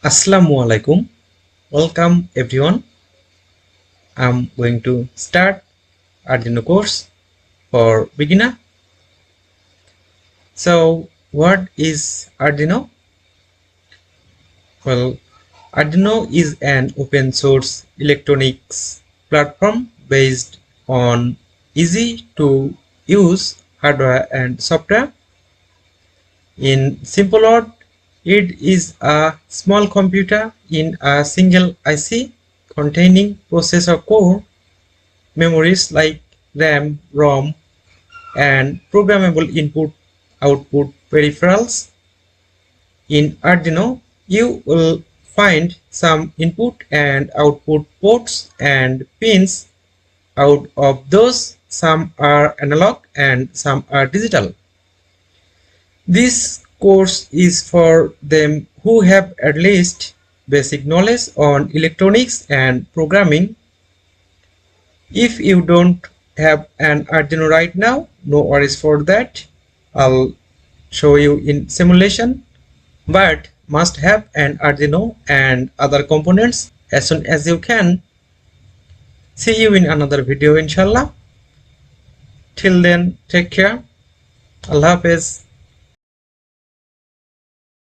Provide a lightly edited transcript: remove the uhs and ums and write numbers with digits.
Assalamu alaikum. Welcome everyone. I'm going to start Arduino course for beginner. So, what is Arduino? Well, Arduino is an open source electronics platform based on easy to use hardware and software. In simple word, it is a small computer in a single IC containing processor core, memories like RAM, ROM, and programmable input-output peripherals. In Arduino, you will find some input and output ports and pins. Out of those, some are analog and some are digital. This course is for them who have at least basic knowledge on electronics and programming. If you don't have an Arduino right now, no worries for that. I'll show you in simulation, but must have an Arduino and other components as soon as you can. See you in another video inshallah. Till then, take care. Allah Hafiz.